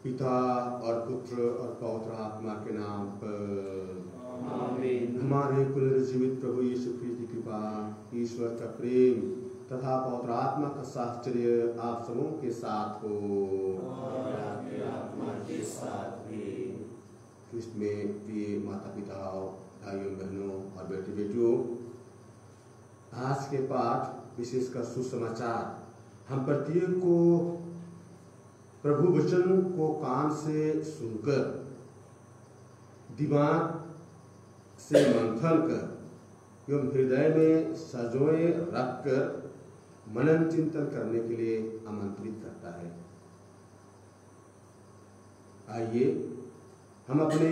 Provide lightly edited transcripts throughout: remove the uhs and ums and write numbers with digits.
पिता और पुत्र और पवित्र आत्मा के नाम पर आमीन। हमारे पुनर्जीवित प्रभु यीशु ख्रीस्त की कृपा, ईश्वर का प्रेम तथा पवित्र आत्मा का साहचर्य आप सबों के साथ हो और आपकी आत्मा के साथ भी। ख्रीस्त में प्रिय माता पिता, भाइयों बहनों और बेटे बेटियों, आज के पाठ विशेषकर सुसमाचार हम प्रत्येक को प्रभु वचन को कान से सुनकर, दिमाग से मंथन कर एवं हृदय में सजोए रखकर मनन चिंतन करने के लिए आमंत्रित करता है। आइए हम अपने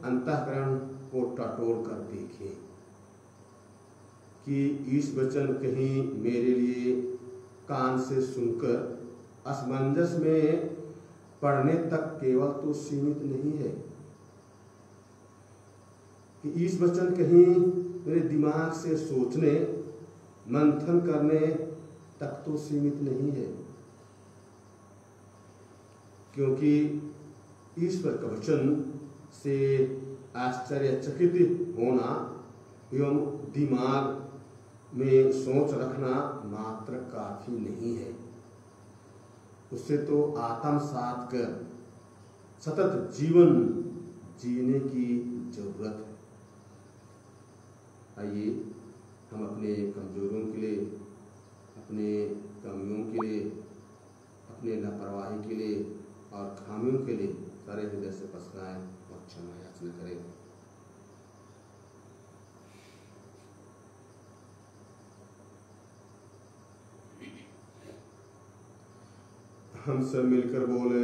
अंतःकरण को टटोल कर देखें कि इस वचन कहीं मेरे लिए कान से सुनकर असमंजस में पढ़ने तक केवल तो सीमित नहीं है, कि इस वचन कहीं मेरे दिमाग से सोचने मंथन करने तक तो सीमित नहीं है, क्योंकि ईश्वर का वचन से आश्चर्यचकित होना एवं दिमाग में सोच रखना मात्र काफी नहीं है, उससे तो आत्मसात कर सतत जीवन जीने की जरूरत है। आइए हम अपने कमजोरियों के लिए, अपने कमियों के लिए, अपने लापरवाही के लिए और खामियों के लिए सारे हृदय से पछताएं और क्षमा याचना करें। हम सब मिलकर बोले,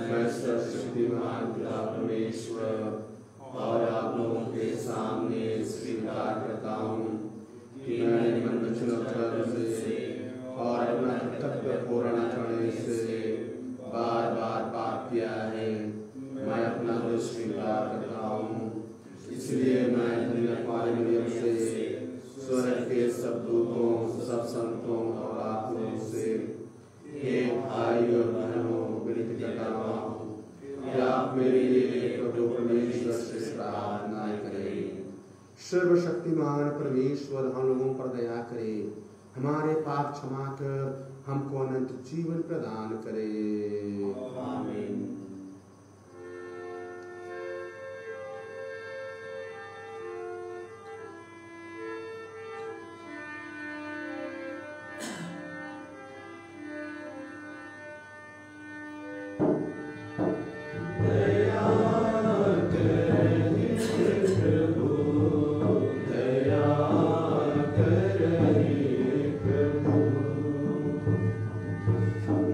मैं सर्वशक्तिमान पिता परमेश्वर और आप लोगों के सामने स्वीकार करता हूँ कि मैंने मन वचन और कर्म से और अपना कर्तव्य पूर्ण करने से बार बार पाप किया है। मैं अपना दोष स्वीकार करता हूँ, इसलिए मैं धन्यवाद मरियम से स्वर्ग के सब दूतों, सब संतों और आप लोगों से हे भाई और बहनों विनती करता हूँ कि आप मेरे लिए प्रभु परमेश्वर से प्रार्थना करें। सर्वशक्तिमान परमेश्वर हम लोगों पर दया करे, हमारे पाप क्षमा कर हमको अनंत जीवन प्रदान करे। आमीन।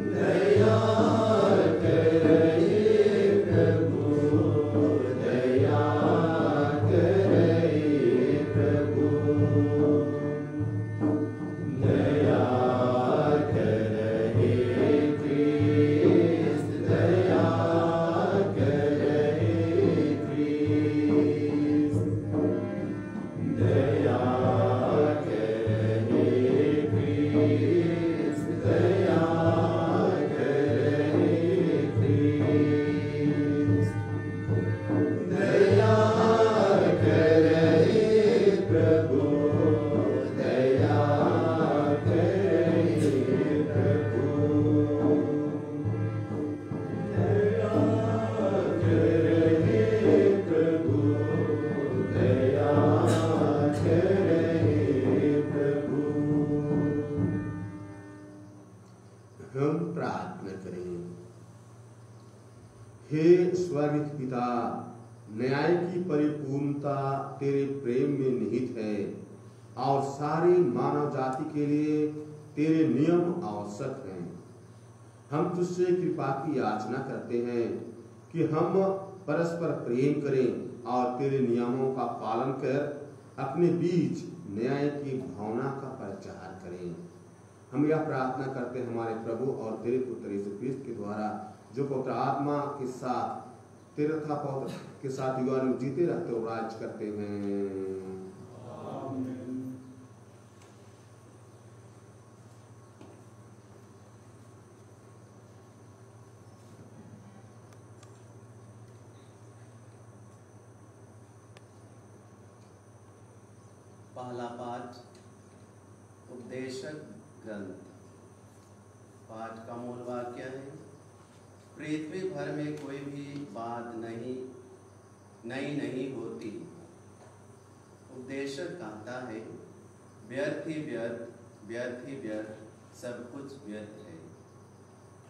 दया हे स्वर्ग पिता, न्याय की परिपूर्णता तेरे प्रेम में निहित है और सारी मानव जाति के लिए तेरे नियम आवश्यक हैं। हम तुझसे कृपा की याचना करते हैं कि हम परस्पर प्रेम करें और तेरे नियमों का पालन कर अपने बीच न्याय की भावना का प्रचार करें। हम यह प्रार्थना करते हैं हमारे प्रभु और तेरे पुत्र यीशु क्रिस्त के द्वारा, जो पवित्र आत्मा के साथ तेरे तथा पवित्र के साथ युगानुग जीते रहते और राज करते हैं। पहला पाठ उपदेशक ग्रंथ। पाठ का मूल वाक्य है, पृथ्वी भर में कोई भी बात नई नहीं होती। उपदेशक कहता है, व्यर्थ ही व्यर्थ सब कुछ व्यर्थ है।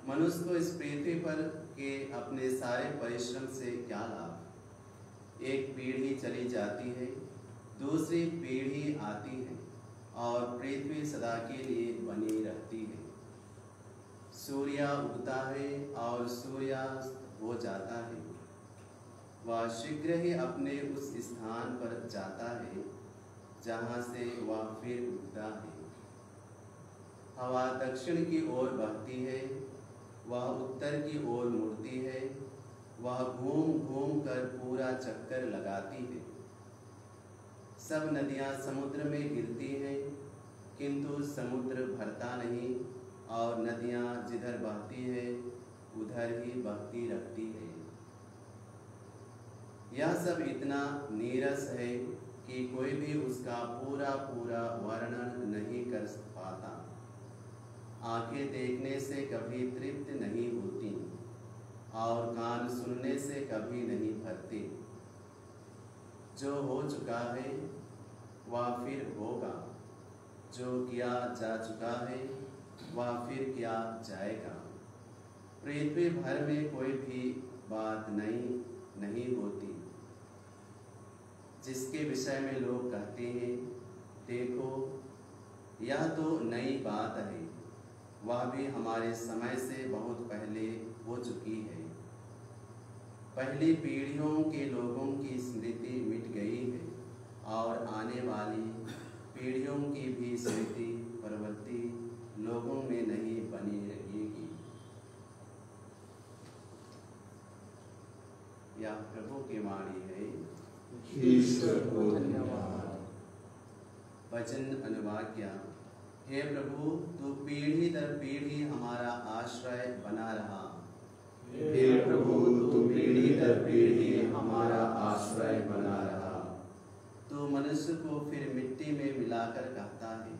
मनुष्य को इस पृथ्वी पर के अपने सारे परिश्रम से क्या लाभ। एक पीढ़ी चली जाती है, दूसरी पीढ़ी आती है और पृथ्वी सदा के लिए बनी रहती है। सूर्य उगता है और सूर्यास्त हो जाता है, वह शीघ्र ही अपने उस स्थान पर जाता है जहाँ से वह फिर उगता है। हवा दक्षिण की ओर बहती है, वह उत्तर की ओर मुड़ती है, वह घूम घूम कर पूरा चक्कर लगाती है। सब नदियाँ समुद्र में गिरती हैं, किंतु समुद्र भरता नहीं और नदियाँ जिधर बहती है उधर ही बहती रहती है। यह सब इतना नीरस है कि कोई भी उसका पूरा वर्णन नहीं कर पाता। आंखें देखने से कभी तृप्त नहीं होती और कान सुनने से कभी नहीं भरते। जो हो चुका है वह फिर होगा, जो किया जा चुका है वह फिर किया जाएगा। पृथ्वी भर में कोई भी बात नई नहीं होती। जिसके विषय में लोग कहते हैं, देखो यह तो नई बात है, वह भी हमारे समय से बहुत पहले हो चुकी है। पहली पीढ़ियों के लोगों की स्मृति मिट गई है और आने वाली पीढ़ियों की भी स्मृति प्रवृत्ति लोगों में नहीं बनी रहेगी। यह प्रभु की वाणी है। ईश्वर को धन्यवाद। वचन अनुवाक्य। हे प्रभु, तू पीढ़ी दर पीढ़ी हमारा आश्रय बना रहा। हे प्रभु, तू पीढ़ी दर पीढ़ी हमारा आश्रय बना रहा। तू मनुष्य को फिर मिट्टी में मिलाकर कहता है,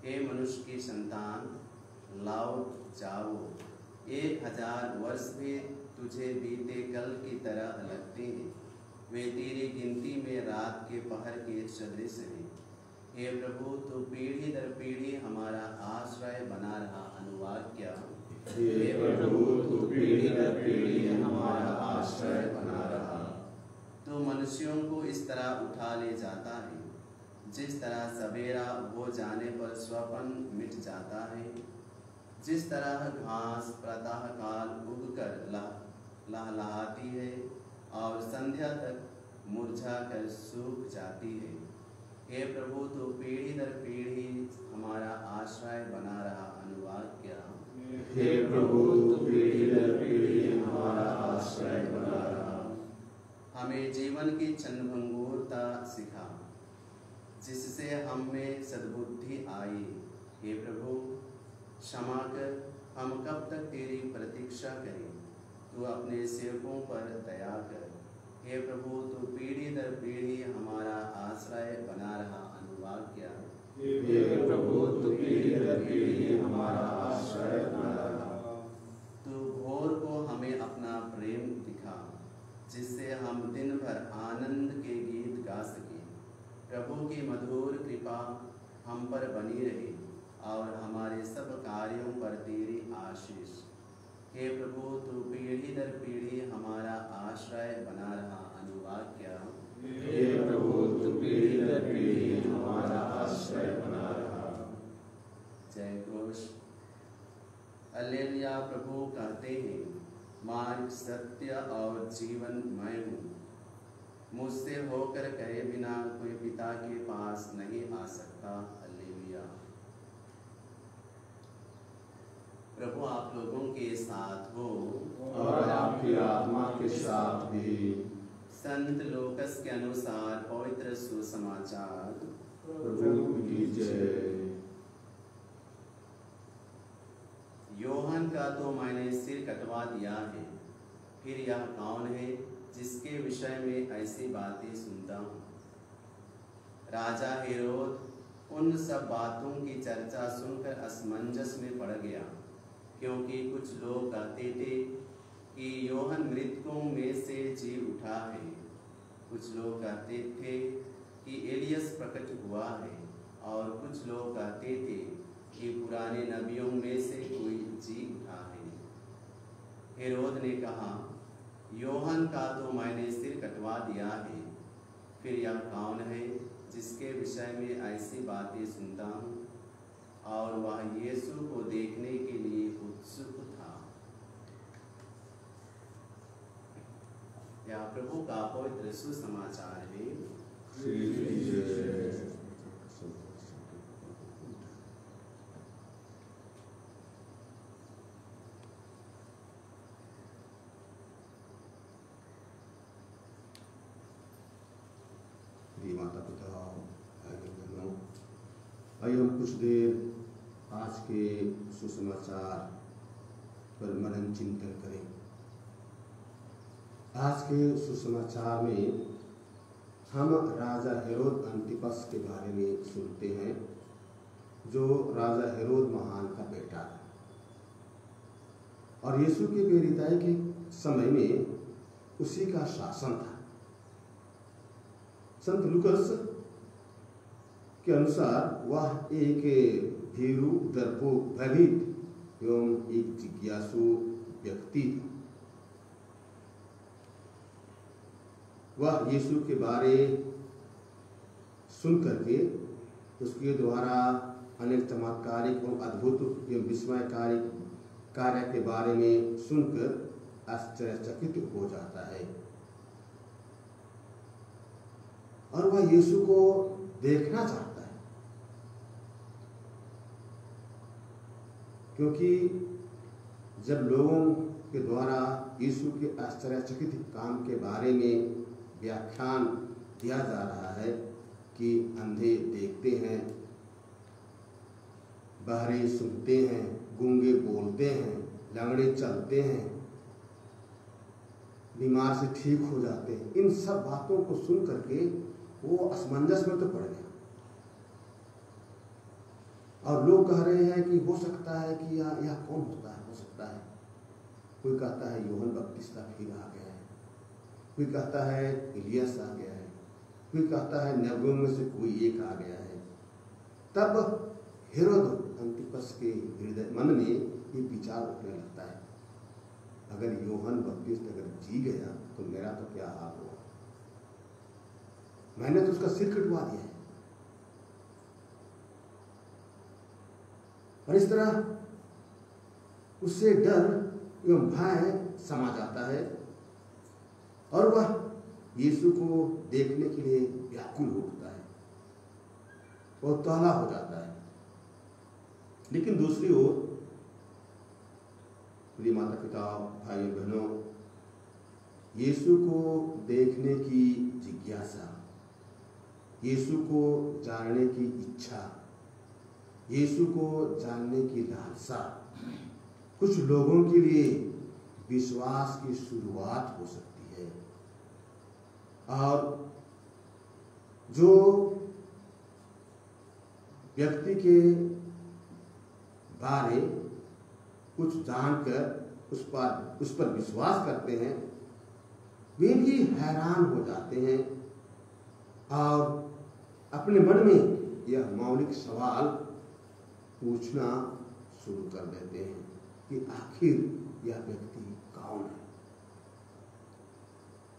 हे मनुष्य की संतान, लौट जाओ। 1000 वर्ष भी तुझे बीते कल की तरह लगते हैं, वे तेरी गिनती में रात के पहर के सदृश हैं। हे प्रभु, तू पीढ़ी दर पीढ़ी हमारा आश्रय बना रहा। अनुवाक्य। हे प्रभु, तू पीढ़ी दर पीढ़ी हमारा आश्रय बना रहा। तू मनुष्यों को इस तरह उठा ले जाता है, जिस तरह सवेरा हो जाने पर स्वप्न मिट जाता है, जिस तरह घास प्रातः काल उगकर लहलहाती है और संध्या तक मुरझा कर सूख जाती है। हे प्रभु, तू पीढ़ी दर पीढ़ी हमारा आश्रय बना रहा। अनुवाक्य। हे प्रभु, तू पीढ़ी दर पीढ़ी हमारा आश्रय बना रहा। हमें जीवन की क्षणभंगुरता सिखा, जिससे हम में सद्बुद्धि आई। हे प्रभु, क्षमा कर, हम कब तक तेरी प्रतीक्षा करें। तू अपने सेवकों पर दया कर। हे प्रभु, तू पीढ़ी दर पीढ़ी हमारा आश्रय बना रहा। अनुवाक्य। हे प्रभु, तू पीढ़ी दर पीढ़ी हमारा आश्रय बना रहा। तू भोर को हमें अपना प्रेम दिखा, जिससे हम दिन भर आनंद के गीत गा सकें। प्रभु की मधुर कृपा हम पर बनी रहे और हमारे सब कार्यों पर तेरी आशीष। हे प्रभु, तू पीढ़ी दर पीढ़ी मार्ग, सत्य और जीवन मैं हूँ। मुझसे होकर गए बिना कोई पिता के पास नहीं आ सकता। हालेलुया। प्रभु आप लोगों के साथ हो और आपकी आत्मा के साथ भी। संत लूकास के अनुसार पवित्र सुसमाचार। प्रभु की जय। योहन का तो मैंने सिर कटवा दिया है, फिर यह कौन है जिसके विषय में ऐसी बातें सुनता हूँ। राजा हेरोद उन सब बातों की चर्चा सुनकर असमंजस में पड़ गया, क्योंकि कुछ लोग कहते थे कि योहन मृतकों में से जी उठा है, कुछ लोग कहते थे कि एलियस प्रकट हुआ है, और कुछ लोग कहते थे कि पुराने नबियों में से कोई जी उठा है। हेरोद ने कहा, योहन का तो मैंने सिर कटवा दिया है, फिर यह कौन है जिसके विषय में ऐसी बातें सुनता हूँ। और वह यीशु को देखने के लिए उत्सुक था। यह प्रभु का पवित्र सुसमाचार है। माता पिता भाई बहनों, आइए हम कुछ देर आज के सुसमाचार पर मनन चिंतन करें। आज के सुसमाचार में हम राजा हेरोद अंतिपस के बारे में सुनते हैं, जो राजा हेरोद महान का बेटा था और यीशु के पैदाइश के समय में उसी का शासन था। संत लूकास के अनुसार वह एक भीरू, डरपोक, भयभीत एवं एक जिज्ञासु व्यक्ति था। वह यीशु के बारे सुन करके उसके द्वारा अनेक चमत्कारिक और अद्भुत एवं विस्मयकारी कार्य के बारे में सुनकर आश्चर्यचकित हो जाता है और वह यीशु को देखना चाहता है, क्योंकि जब लोगों के द्वारा यीशु के आश्चर्यचकित काम के बारे में व्याख्यान दिया जा रहा है कि अंधे देखते हैं, बहरे सुनते हैं, गूंगे बोलते हैं, लंगड़े चलते हैं, बीमार से ठीक हो जाते हैं, इन सब बातों को सुन करके वो असमंजस में तो पड़ गया। और लोग कह रहे हैं कि हो सकता है कि यह कौन होता है, हो सकता है कोई कहता है यूहन्ना बपतिस्मा फिर आ गया है, कोई कहता है एलियस आ गया है, कोई कहता है नबियों में से कोई एक आ गया है। तब हेरोद अंतिपस के हृदय मन में ये विचार उठने लगता है, अगर यूहन्ना बपतिस्मा अगर जी गया तो मेरा तो क्या हाल होगा, मैंने तो उसका सिर कटवा दिया है। और इस तरह उससे डर एवं भय समा जाता है और वह यीशु को देखने के लिए व्याकुल उठता है, वह तौला हो जाता है। लेकिन दूसरी ओर प्रिय माता पिता भाई बहनों, यीशु को देखने की जिज्ञासा, यीशु को जानने की इच्छा, यीशु को जानने की लालसा कुछ लोगों के लिए विश्वास की शुरुआत हो सकती है। और जो व्यक्ति के बारे कुछ जानकर उस पर विश्वास करते हैं, वे भी हैरान हो जाते हैं और अपने मन में यह मौलिक सवाल पूछना शुरू कर देते हैं कि आखिर यह व्यक्ति कौन है,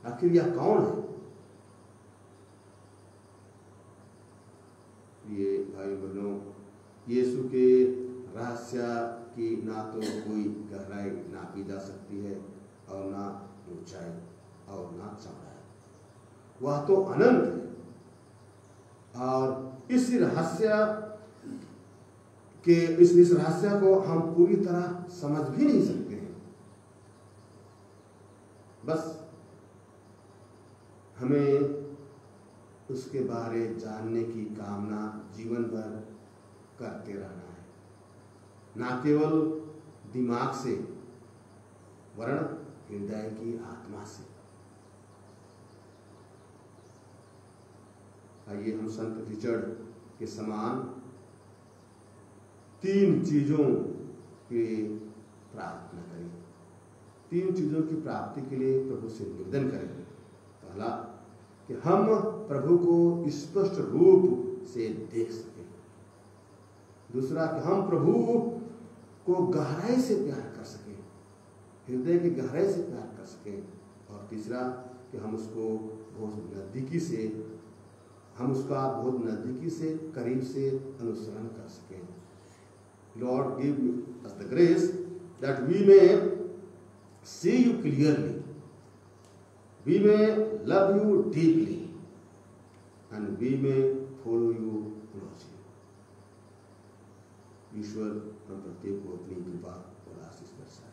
आखिर यह कौन है। ये भाई बहनों, यीशु के रहस्य की ना तो कोई गहराई नापी जा सकती है और ऊंचाई और ना चौड़ाई, वह तो अनंत है। और इस रहस्य को हम पूरी तरह समझ भी नहीं सकते हैं। बस हमें उसके बारे जानने की कामना जीवन भर करते रहना है, ना केवल दिमाग से वरन हृदय की आत्मा से। आइए हम संत रिचर्ड के समान 3 चीजों की प्रार्थना करें, 3 चीजों की प्राप्ति के लिए प्रभु से निवेदन करें। पहला कि हम प्रभु को स्पष्ट रूप से देख सकें। दूसरा कि हम प्रभु को गहराई से प्यार कर सकें, हृदय की गहराई से प्यार कर सकें। और तीसरा कि हम उसका बहुत नजदीकी से करीब से अनुसरण कर सकें। Lord give us the grace that we may see you clearly, we may love you deeply and we may follow you closely। ईश्वर हम प्रत्येक को अपनी कृपा और आशीष बरसाए।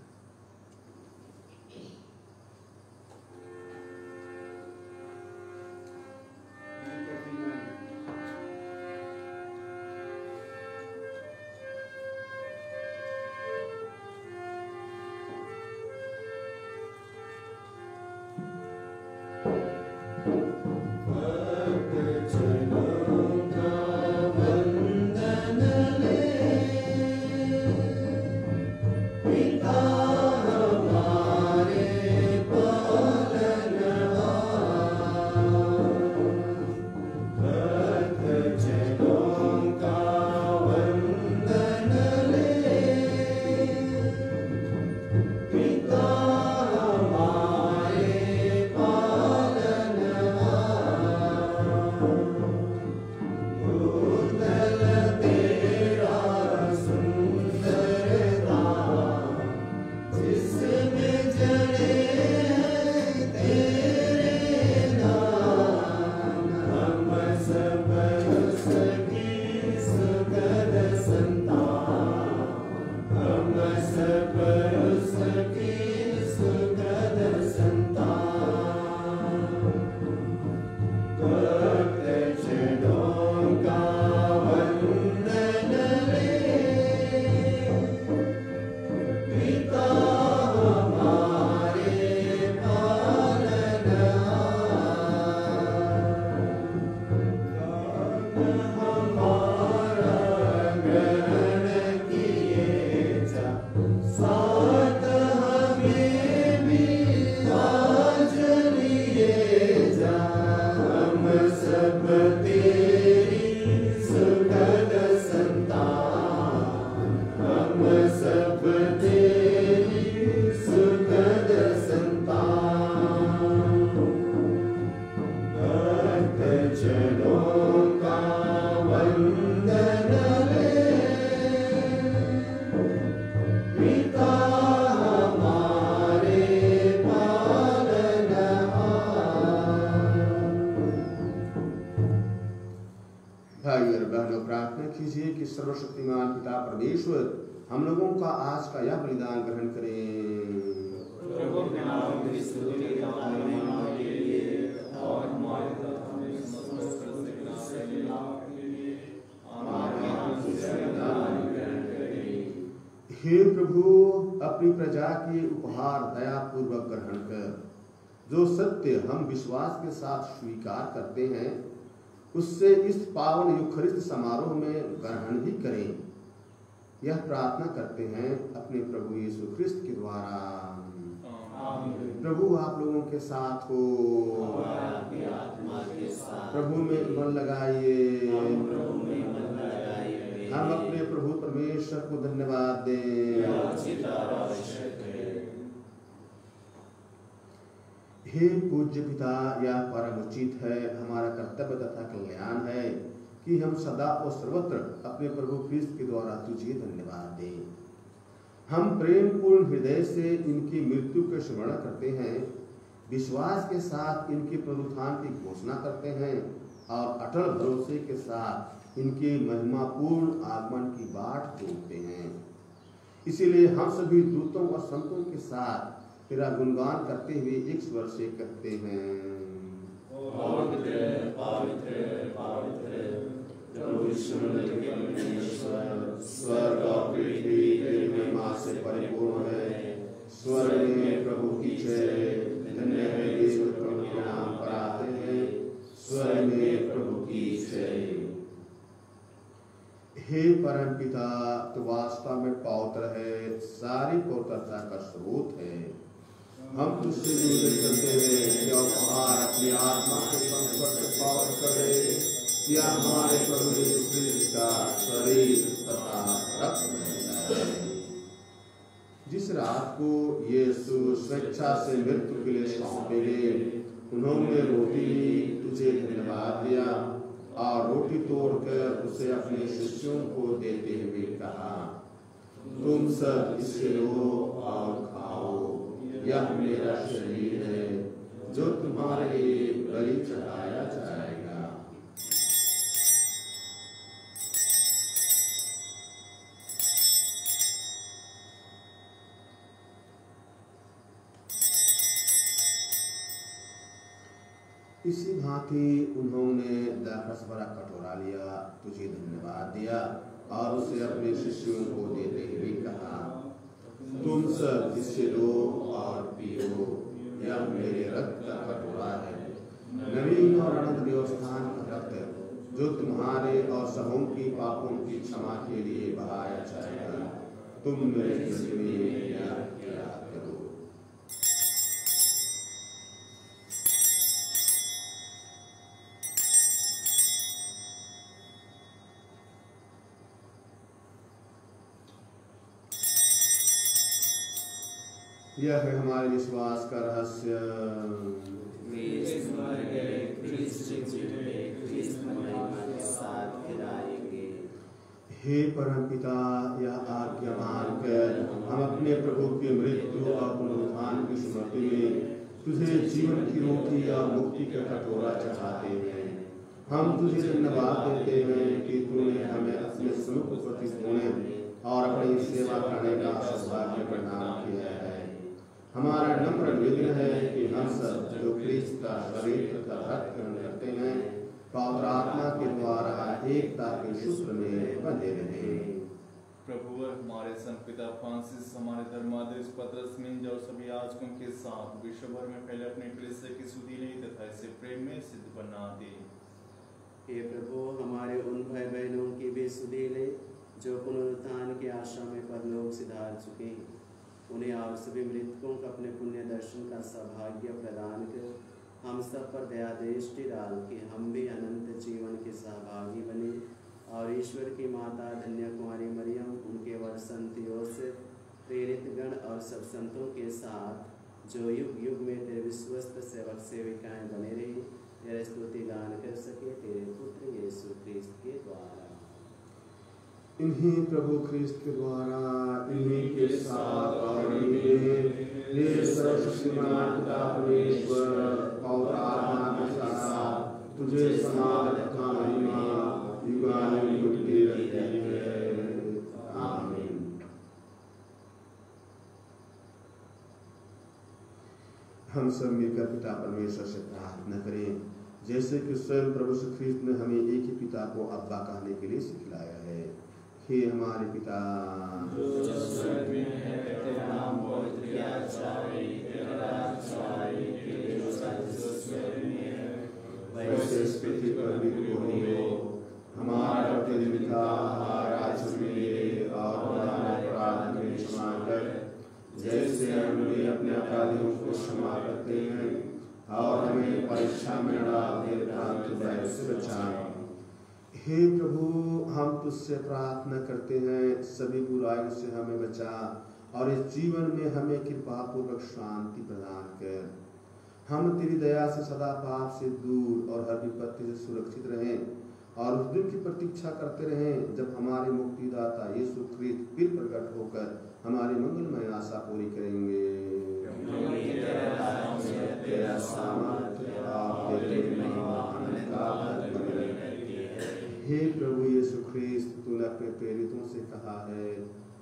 सर्वशक्तिमान पिता परमेश्वर हम लोगों का आज का यह बलिदान ग्रहण करें। प्रभु के नाम की स्तुति और महिमा के लिए और हमारे समस्त से हे प्रभु, अपनी प्रजा के उपहार दया पूर्वक ग्रहण कर, जो सत्य हम विश्वास के साथ स्वीकार करते हैं उससे इस पावन यूखरिस्ट समारोह में ग्रहण भी करें। यह प्रार्थना करते हैं अपने प्रभु यीशु ख्रिस्त के द्वारा। प्रभु आप लोगों के साथ हो, प्रभु में मन लगाइए। हम अपने प्रभु परमेश्वर को धन्यवाद दें। हे पूज्य पिता, यह परम उचित है, हमारा कर्तव्य तथा कल्याण है कि हम सदा और सर्वत्र अपने प्रभु ख्रिस्त के द्वारा तुझे धन्यवाद दें। हम प्रेम पूर्ण हृदय से इनकी मृत्यु के स्मरण करते हैं विश्वास के साथ इनके पुनरुत्थान की घोषणा करते हैं और अटल भरोसे के साथ इनके महिमापूर्ण आगमन की बाट जोड़ते हैं। इसीलिए हम सभी दूतों और संतों के साथ तेरा गुणगान करते हुए एक स्वर से कहते हैं, पवित्र पवित्र पवित्र प्रभु ईश्वर के परमेश्वर, स्वर्ग और पृथ्वी तेरी महिमा से परिपूर्ण है। स्वर्ग में प्रभु की जय, धन्य है देव प्रभु के नाम पर आते हैं। स्वर्ग में प्रभु की जय। हे परम पिता, तो वास्तव में पवित्र है, सारी पवित्रता का स्रोत है। हम तुझसे निवेदन करते हैं कि उपहार अपनी आत्मा के संस्पर्श से पवित्र करे, या हमारे प्रभु यीशु ख्रिस्त का शरीर तथा रक्त बन जाए। जिस रात को यीशु स्वेच्छा से मृत्यु के लिए सौंपे गए, उन्होंने रोटी ली, तुझे धन्यवाद दिया और रोटी तोड़कर उसे अपने शिष्यों को देते हुए कहा, तुम सब इससे लो और खाओ, यह मेरा शरीर है जो तुम्हारे लिए बलि चढ़ाया जाएगा। इसी भांति उन्होंने दाखरस भरा कटोरा लिया, तुझे धन्यवाद दिया और उसे अपने शिष्यों को देते हुए कहा, तुम सब इससे लो और पियो, यह मेरे रक्त का कटोरा है, नवीन और अनंत देवस्थान का रक्त जो तुम्हारे और सबों की पापों की क्षमा के लिए बहाया जाएगा। तुम मेरे हृदय में यह किया करो। यह है हमारे विश्वास का रहस्य। हे परम पिता, यह आज्ञा मानकर हम अपने प्रभु की मृत्यु और पुनरुत्थान की स्मृति में तुझे जीवन की रोटी और मुक्ति का कटोरा चढ़ाते हैं। हम तुझे धन्यवाद देते हैं कि तूने हमें अपने सन्मुख उपस्थित होने और अपनी सेवा करने का सौभाग्य प्रदान किया है। हमारा नम्र निवेदन है कि हम सब जो ख्रिस्त का शरीर तथा रक्त ग्रहण करते हैं, पवित्र आत्मा के द्वारा एकता के सूत्र में बंधे रहें। प्रभु हमारे संत पिता फ्रांसिस, हमारे धर्माध्यक्ष पतरस मिंज और सभी याजकों के साथ विश्व भर में फैले अपने कलीसिया की स्तुति नहीं तथा इसे प्रेम में सिद्ध बना दे। हे प्रभु, हमारे उन भाई बहनों की भी स्तुति ले जो पुनरुत्थान की आशा में परलोक सिधार चुके, उन्हें और सभी मृतकों को अपने पुण्य दर्शन का सौभाग्य प्रदान कर हम सब पर दया दृष्टि डाल कि हम भी अनंत जीवन के सहभागी बने और ईश्वर की माता धन्य कुमारी मरियम, उनके वर संत योसेफ, प्रेरित गण और सब संतों के साथ जो युग युग में तेरे विश्वस्त सेवक सेविकाएं बने रही, तेरे स्तुति गान कर सके तेरे पुत्र यीशु ख्रिस्त के द्वारा। इन्हीं प्रभु ख्रिस्त के द्वारा, इन्हीं के साथ और इन्हीं में हे सर्वशक्तिमान पिता परमेश्वर और आत्मा के साथ तुझे समाध तथा महिमा युगानुयुग मिलती रहती है। आमीन। हम सब मिलकर पिता परमेश्वर से प्रार्थना करें, जैसे कि स्वयं प्रभु यीशु ख्रिस्त ने हमें एक ही पिता को अब्बा कहने के लिए सिखलाया है। हे हमारे पिता, जो स्वर्ग में है, तेरा नाम पवित्र किया जाए, तेरा राज्य आए, तेरी इच्छा जैसे स्वर्ग में है वैसे इस पृथ्वी पर भी हो। हमारा प्रतिदिन का आहार आज हमें दे और हमारे अपराध में क्षमा कर, जैसे हम भी अपने अपराधियों को क्षमा करते हैं, और हमें परीक्षा में न डाल दे, परंतु से बचा। हे प्रभु, हम तुझसे प्रार्थना करते हैं, सभी बुराइयों से हमें बचा और इस जीवन में हमें कृपा पूर्वक शांति प्रदान कर। हम तेरी दया से सदा पाप से दूर और हर विपत्ति से सुरक्षित रहें और उस दिन की प्रतीक्षा करते रहें जब हमारे मुक्तिदाता यीशु ख्रिस्त फिर प्रकट होकर हमारी मंगलमय आशा पूरी करेंगे। तेरा हे प्रभु यीशु ख्रिस्त, तूने अपने प्रेरितों से कहा है,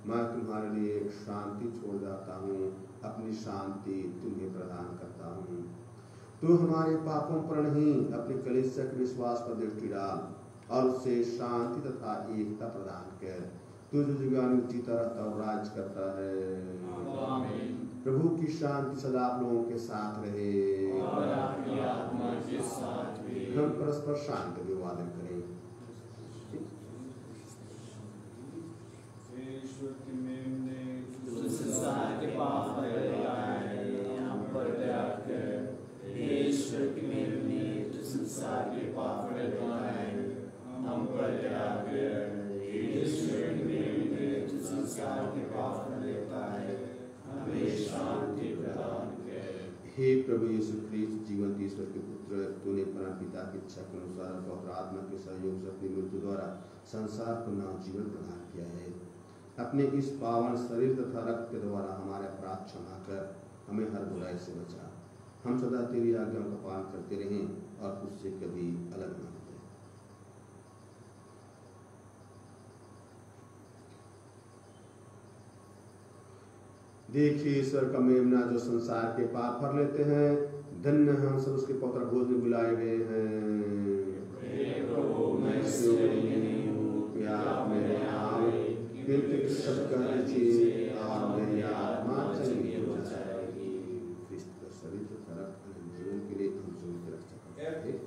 मैं तुम्हारे लिए शांति छोड़ जाता हूँ, अपनी शांति तुम्हें प्रदान करता हूँ। तू हमारे पापों पर नहीं, अपनी कलीसिया के विश्वास पर दृष्टि डाल और उससे शांति तथा एकता प्रदान कर। तू जो जुगानु जीता रहता और राज करता है। आमीन। प्रभु की शांति सदा आप लोगों के साथ रहे और आपकी आत्मा के साथ भी। हम परस्पर शांति अभिवादन करें। ईश्वर की मेमने तू संसार के पाप हटाए, हम पर दया कर। ईश्वर की मेमने तू संसार के पाप हटाए, हम पर दया कर। ईश्वर की मेमने तू संसार के पाप हटाए, हमें शांति प्रदान कर। हे प्रभु यीशु ख्रिस्त, जीवंत ईश्वर के पुत्र, तूने परम पिता की इच्छा के अनुसार पवित्र आत्मा के सहयोग से अपनी मृत्यु द्वारा संसार को नव जीवन प्रदान किया है। अपने इस पावन शरीर तथा रक्त के द्वारा हमारे अपराध क्षमा कर हमें हर बुराई से बचा। हम सदा तेरी आज्ञाओं का पालन करते रहें और उससे कभी अलग न होते। देखिए ईश्वर का मेमना जो संसार के पाप भर लेते हैं। धन्य हम सब उसके पवित्र भोज में बुलाए गए हैं। प्रभु मैं मेरे आवे के शब्द कहने चाहिए और मेरी आत्मा चंगी हो जाएगी। ख्रिस्त का शरीर तथा रक्त जीवन के लिए हम जीवन की रक्षा करते हैं।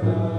God.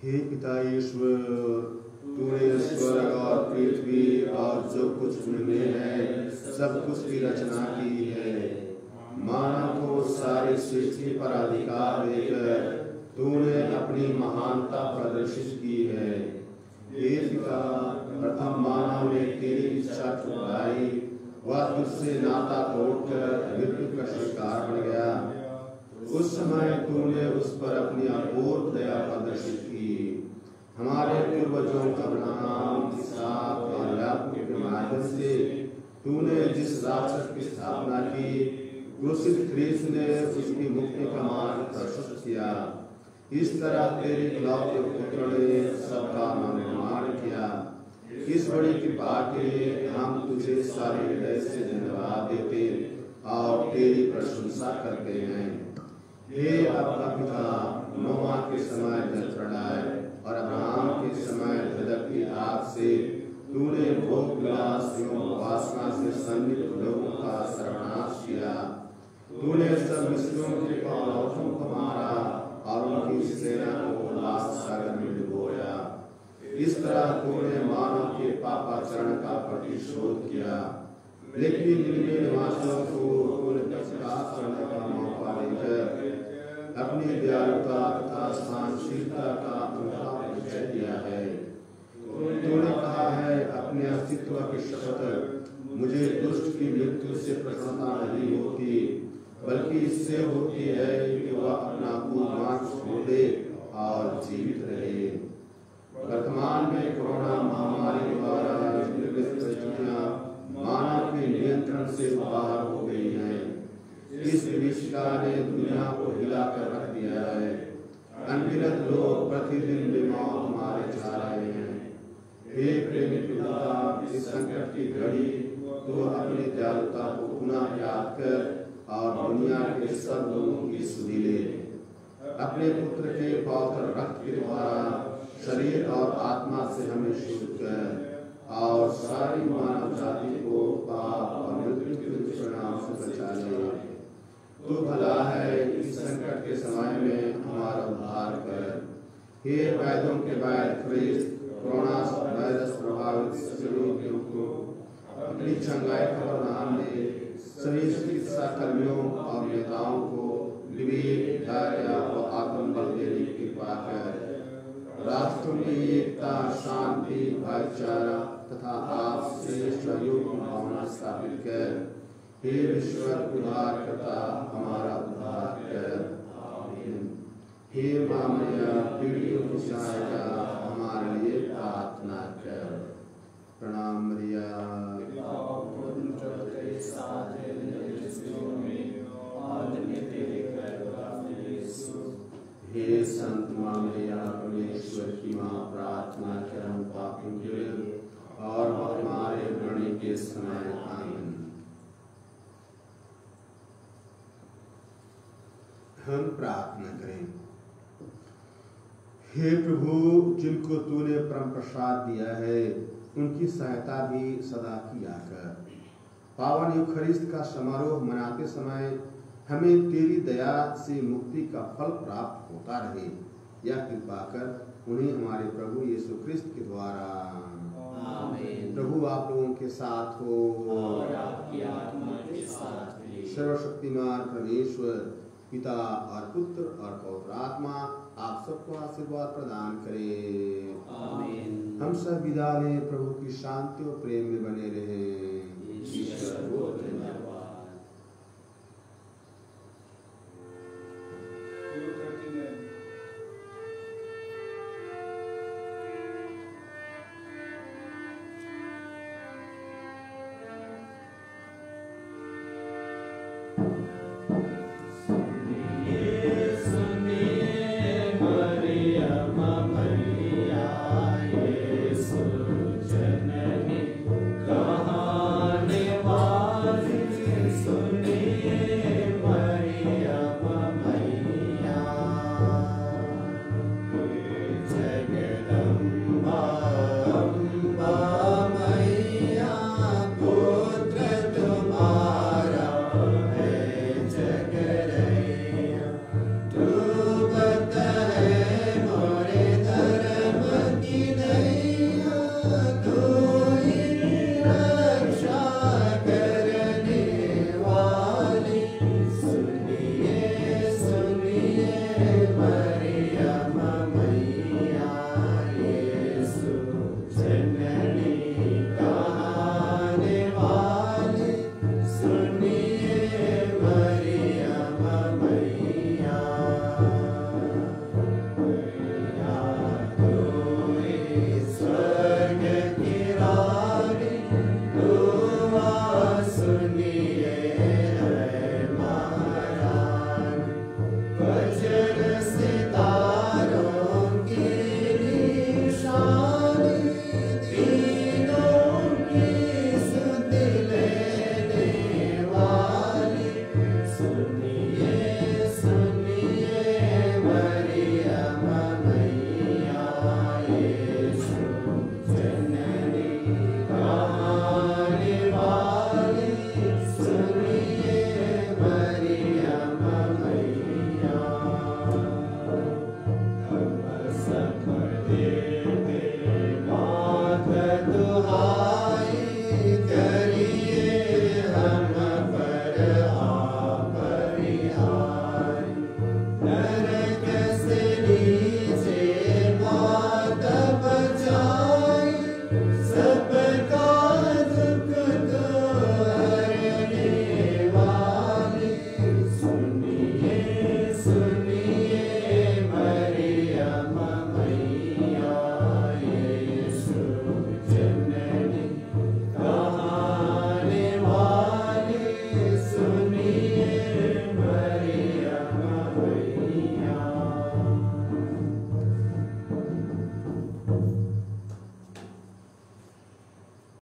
हे पिता ईश्वर, तूने स्वर्ग और पृथ्वी और जो कुछ उनमें है सब कुछ की रचना की है। मानव को सारी सृष्टि पर अधिकार देकर तूने अपनी महानता प्रदर्शित की है। हे पिता, प्रथम मानव ने तेरी इच्छा ठुकराई, वह तुझसे नाता तोड़कर मृत्यु का शिकार बन गया। उस समय तूने उस पर अपनी अपूर्व दया प्रदर्शित की। हमारे पूर्वजों का नाम इसहाक और याकूब के माध्यम से तूने जिस राष्ट्र की स्थापना की, क्रूसित ख्रीस्त ने उसकी मुक्ति का मार्ग प्रशस्त किया। इस तरह तेरे इकलौते पुत्र ने सबका निर्माण किया। इस बड़ी कृपा के लिए हम तुझे सारे हृदय से धन्यवाद देते और तेरी प्रशंसा करते हैं। हे अपना पिता, नोआ के समय जल चढ़ाए और अब्राहम के समय धधकती आग से तूने भोग विलास एवं वासना से सम्मिलित लोगों का सर्वनाश किया। तूने सब मिस्रों के पौलौठों को मारा और उनकी सेना को लाल सागर में डुबोया। इस तरह तूने मानव के पापाचरण का प्रतिशोध किया, लेकिन निनिवे निवासियों को तूने पश्चाताप करने का मौका देकर अपनी दयालुता तथा सहनशीलता का उनका परिचय दिया है। तूने कहा है अपने अस्तित्व की शपथ, मुझे दुष्ट की मृत्यु से प्रसन्नता नहीं होती, बल्कि इससे होती है कि वह अपना पूर्वांश खो दे और जीवित रहे। वर्तमान में कोरोना महामारी द्वारा निर्मित परिस्थितियां मानव के नियंत्रण से बाहर हो गई हैं। इस विभीषिका ने दुनिया को हिलाकर रख दिया है। अनगिनत लोग प्रतिदिन बेमौत मारे जा रहे हैं। हे प्रेमी पिता, इस संकट की घड़ी तो अपनी दयालुता को पुनः याद कर और दुनिया के सब लोगों की सुधि ले। अपने पुत्र के पवित्र रक्त के द्वारा शरीर और आत्मा से हमें शुद्ध कर और सारी मानव जाति को पाप और मृत्यु के दुष्परिणाम से बचा ले। तू भला है, इस संकट के समय में हमारा उद्धार कर। हे वैद्यों के वैद्य ख्रीस्त, कोरोना वायरस प्रभावित सभी रोगियों को अपनी चंगाई का वरदान दे। सभी चिकित्सा कर्मियों और नेताओं को विवेक, धैर्य और आत्मबल देने की कृपा कर। राष्ट्रों की एकता, शांति, भाईचारा तथा आपसे सहयोग की भावना स्थापित कर। हे ईश्वर उद्धारकर्ता, हमारा उद्धार कर। आमीन। हे माँ मैया, पीड़ितों की सहायता, हमारे लिए प्रार्थना कर। प्रणाम मरिया। हे संत माँ मरिया, परमेश्वर की माँ, प्रार्थना कर हम पापियों के लिए और हमारे मरने के समय। आमीन। हम प्रार्थना करें। हे प्रभु, जिनको तूने परम प्रसाद दिया है, उनकी सहायता भी सदा किया कर। पावन यूखरिस्त का समारोह मनाते समय हमें तेरी दया से मुक्ति का फल प्राप्त होता रहे। यह कृपा कर उन्हें हमारे प्रभु यीशु ख्रिस्त के द्वारा। आमीन। प्रभु आप लोगों के साथ हो और आपकी आत्मा के साथ भी। सर्वशक्तिमान परमेश्वर पिता और पुत्र और पवित्र आत्मा आप सबको आशीर्वाद प्रदान करे। आमीन। हम सब विदा लें। प्रभु की शांति और प्रेम में बने रहें। ईश्वर को धन्यवाद।